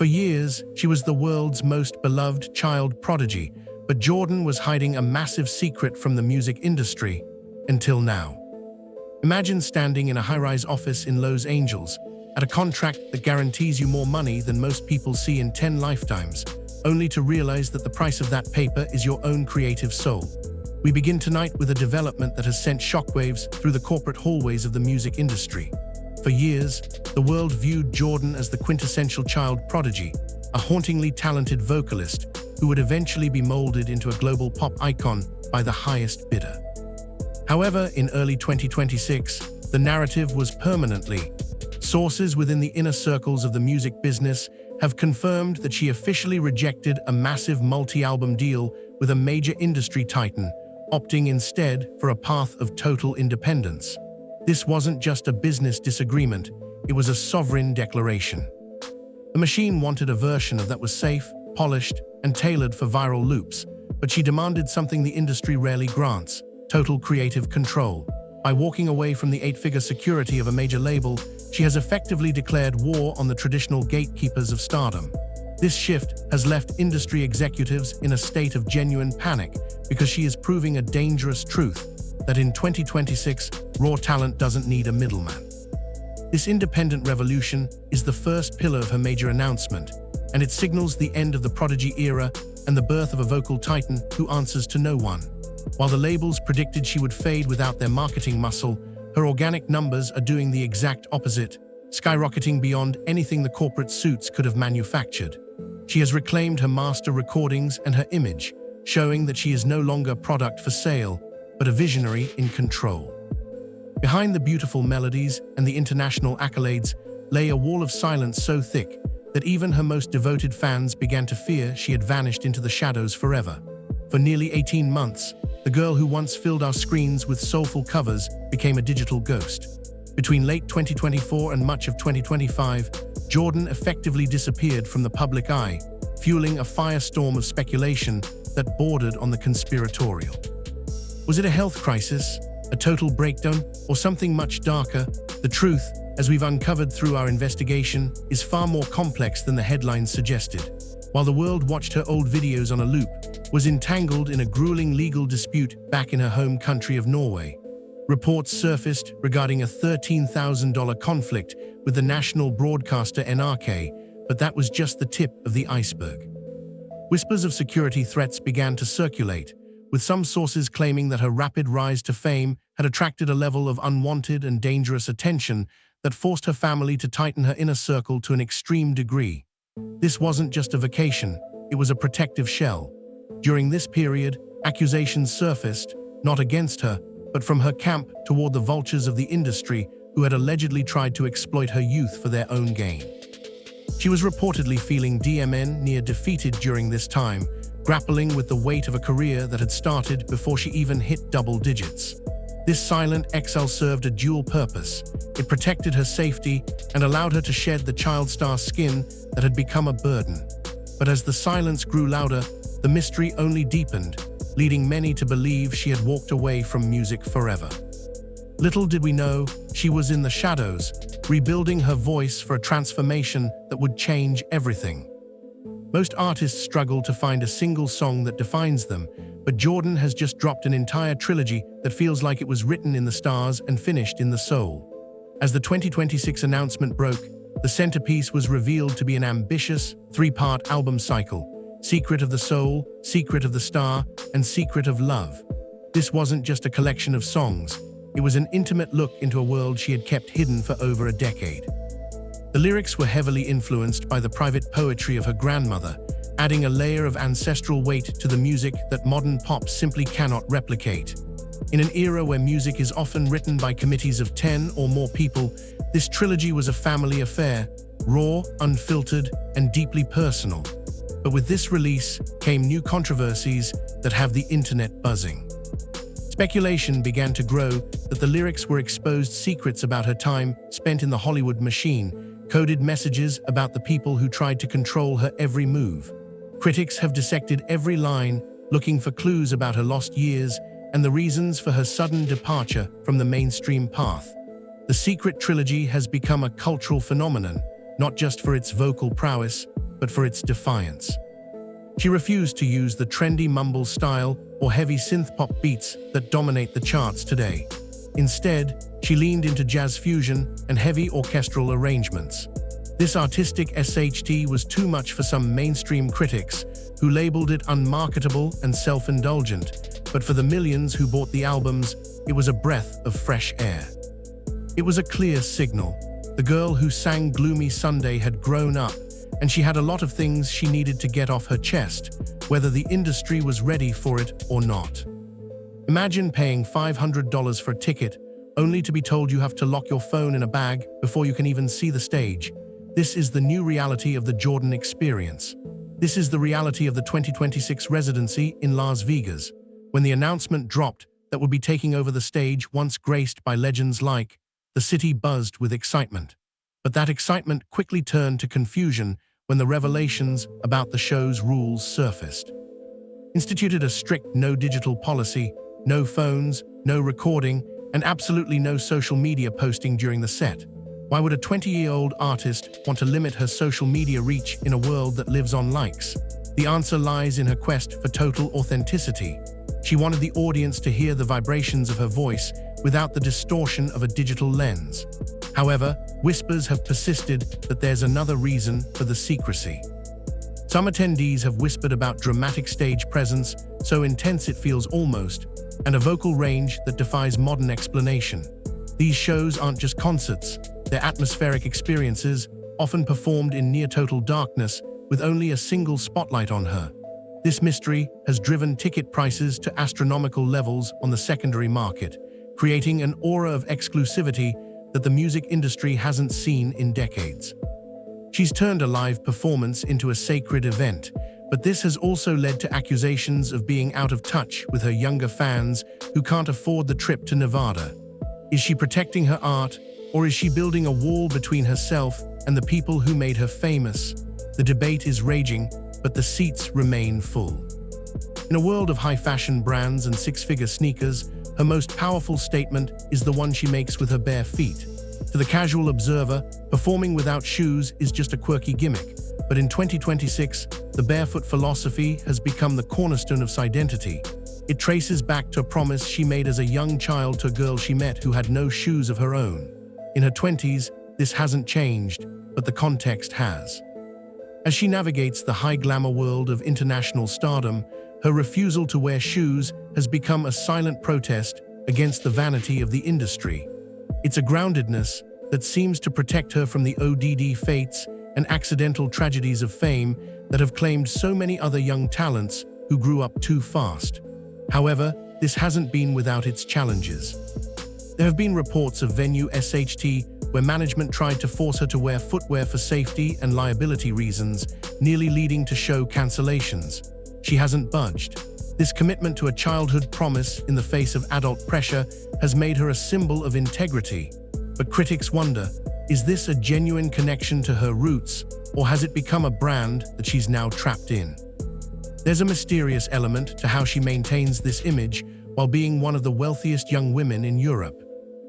For years, she was the world's most beloved child prodigy, but Jordan was hiding a massive secret from the music industry, until now. Imagine standing in a high-rise office in Los Angeles, at a contract that guarantees you more money than most people see in 10 lifetimes, only to realize that the price of that paper is your own creative soul. We begin tonight with a development that has sent shockwaves through the corporate hallways of the music industry. For years, the world viewed Jordan as the quintessential child prodigy, a hauntingly talented vocalist who would eventually be molded into a global pop icon by the highest bidder. However, in early 2026, the narrative was permanently. Sources within the inner circles of the music business have confirmed that she officially rejected a massive multi-album deal with a major industry titan, opting instead for a path of total independence. This wasn't just a business disagreement, it was a sovereign declaration. The machine wanted a version of that was safe, polished, and tailored for viral loops, but she demanded something the industry rarely grants: total creative control. By walking away from the eight-figure security of a major label, she has effectively declared war on the traditional gatekeepers of stardom. This shift has left industry executives in a state of genuine panic because she is proving a dangerous truth that in 2026, raw talent doesn't need a middleman. This independent revolution is the first pillar of her major announcement, and it signals the end of the prodigy era and the birth of a vocal titan who answers to no one. While the labels predicted she would fade without their marketing muscle, her organic numbers are doing the exact opposite, skyrocketing beyond anything the corporate suits could have manufactured. She has reclaimed her master recordings and her image, showing that she is no longer a product for sale, but a visionary in control. Behind the beautiful melodies and the international accolades lay a wall of silence so thick that even her most devoted fans began to fear she had vanished into the shadows forever. For nearly 18 months, the girl who once filled our screens with soulful covers became a digital ghost. Between late 2024 and much of 2025, Jordan effectively disappeared from the public eye, fueling a firestorm of speculation that bordered on the conspiratorial. Was it a health crisis, a total breakdown, or something much darker? The truth, as we've uncovered through our investigation, is far more complex than the headlines suggested. While the world watched her old videos on a loop, was entangled in a grueling legal dispute back in her home country of Norway. Reports surfaced regarding a $13,000 conflict with the national broadcaster NRK, but that was just the tip of the iceberg. Whispers of security threats began to circulate, with some sources claiming that her rapid rise to fame had attracted a level of unwanted and dangerous attention that forced her family to tighten her inner circle to an extreme degree. This wasn't just a vacation, it was a protective shell. During this period, accusations surfaced, not against her, but from her camp toward the vultures of the industry who had allegedly tried to exploit her youth for their own gain. She was reportedly feeling near defeated during this time, grappling with the weight of a career that had started before she even hit double digits. This silent exile served a dual purpose. It protected her safety and allowed her to shed the child star skin that had become a burden. But as the silence grew louder, the mystery only deepened, leading many to believe she had walked away from music forever. Little did we know, she was in the shadows, rebuilding her voice for a transformation that would change everything. Most artists struggle to find a single song that defines them, but Jordan has just dropped an entire trilogy that feels like it was written in the stars and finished in the soul. As the 2026 announcement broke, the centerpiece was revealed to be an ambitious, three-part album cycle: Secret of the Soul, Secret of the Star, and Secret of Love. This wasn't just a collection of songs, it was an intimate look into a world she had kept hidden for over a decade. The lyrics were heavily influenced by the private poetry of her grandmother, adding a layer of ancestral weight to the music that modern pop simply cannot replicate. In an era where music is often written by committees of 10 or more people, this trilogy was a family affair, raw, unfiltered, and deeply personal. But with this release came new controversies that have the internet buzzing. Speculation began to grow that the lyrics were exposed secrets about her time spent in the Hollywood machine, coded messages about the people who tried to control her every move. Critics have dissected every line, looking for clues about her lost years and the reasons for her sudden departure from the mainstream path. The Secret trilogy has become a cultural phenomenon, not just for its vocal prowess, but for its defiance. She refused to use the trendy mumble style or heavy synth-pop beats that dominate the charts today. Instead, she leaned into jazz fusion and heavy orchestral arrangements. This artistic SHT was too much for some mainstream critics, who labeled it unmarketable and self-indulgent, but for the millions who bought the albums, it was a breath of fresh air. It was a clear signal. The girl who sang Gloomy Sunday had grown up, and she had a lot of things she needed to get off her chest, whether the industry was ready for it or not. Imagine paying $500 for a ticket, only to be told you have to lock your phone in a bag before you can even see the stage. This is the new reality of the Jordan experience. This is the reality of the 2026 Residency in Las Vegas, when the announcement dropped that would be taking over the stage once graced by legends like, the city buzzed with excitement. But that excitement quickly turned to confusion when the revelations about the show's rules surfaced. Instituted a strict no digital policy, no phones, no recording, and absolutely no social media posting during the set. Why would a 20-year-old artist want to limit her social media reach in a world that lives on likes? The answer lies in her quest for total authenticity. She wanted the audience to hear the vibrations of her voice without the distortion of a digital lens. However, whispers have persisted that there's another reason for the secrecy. Some attendees have whispered about dramatic stage presence, so intense it feels almost, and a vocal range that defies modern explanation. These shows aren't just concerts, they're atmospheric experiences, often performed in near-total darkness with only a single spotlight on her. This mystery has driven ticket prices to astronomical levels on the secondary market, creating an aura of exclusivity that the music industry hasn't seen in decades. She's turned a live performance into a sacred event, but this has also led to accusations of being out of touch with her younger fans who can't afford the trip to Nevada. Is she protecting her art, or is she building a wall between herself and the people who made her famous? The debate is raging, but the seats remain full. In a world of high-fashion brands and six-figure sneakers, her most powerful statement is the one she makes with her bare feet. To the casual observer, performing without shoes is just a quirky gimmick, but in 2026, the barefoot philosophy has become the cornerstone of her identity. It traces back to a promise she made as a young child to a girl she met who had no shoes of her own. In her 20s, this hasn't changed, but the context has. As she navigates the high-glamour world of international stardom, her refusal to wear shoes has become a silent protest against the vanity of the industry. It's a groundedness that seems to protect her from the ODD fates and accidental tragedies of fame that have claimed so many other young talents who grew up too fast. However, this hasn't been without its challenges. There have been reports of venue SHT where management tried to force her to wear footwear for safety and liability reasons, nearly leading to show cancellations. She hasn't budged. This commitment to a childhood promise in the face of adult pressure has made her a symbol of integrity. But critics wonder, is this a genuine connection to her roots, or has it become a brand that she's now trapped in? There's a mysterious element to how she maintains this image while being one of the wealthiest young women in Europe.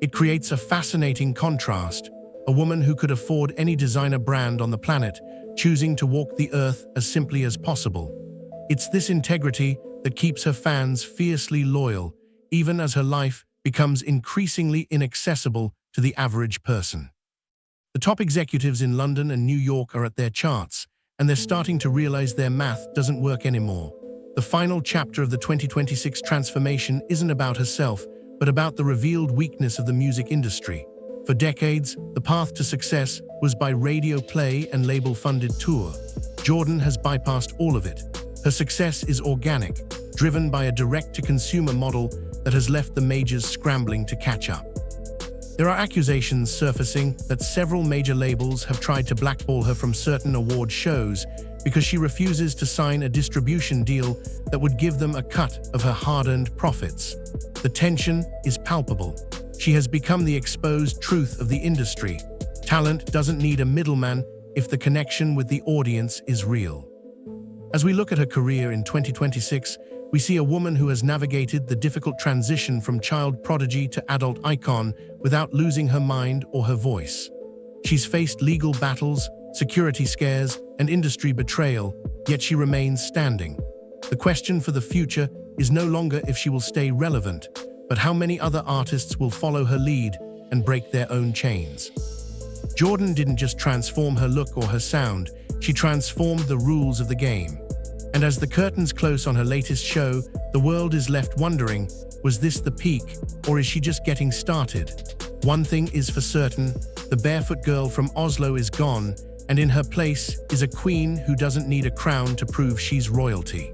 It creates a fascinating contrast, a woman who could afford any designer brand on the planet, choosing to walk the earth as simply as possible. It's this integrity that keeps her fans fiercely loyal, even as her life becomes increasingly inaccessible to the average person. The top executives in London and New York are at their charts, and they're starting to realize their math doesn't work anymore. The final chapter of the 2026 transformation isn't about herself, but about the revealed weakness of the music industry. For decades, the path to success was by radio play and label-funded tour. Jordan has bypassed all of it. Her success is organic, driven by a direct-to-consumer model that has left the majors scrambling to catch up. There are accusations surfacing that several major labels have tried to blackball her from certain award shows because she refuses to sign a distribution deal that would give them a cut of her hard-earned profits. The tension is palpable. She has become the exposed truth of the industry. Talent doesn't need a middleman if the connection with the audience is real. As we look at her career in 2026, we see a woman who has navigated the difficult transition from child prodigy to adult icon without losing her mind or her voice. She's faced legal battles, security scares, and industry betrayal, yet she remains standing. The question for the future is no longer if she will stay relevant, but how many other artists will follow her lead and break their own chains. Jordan didn't just transform her look or her sound, she transformed the rules of the game. And as the curtains close on her latest show, the world is left wondering, was this the peak, or is she just getting started? One thing is for certain, the Barefoot girl from Oslo is gone, and in her place is a queen who doesn't need a crown to prove she's royalty.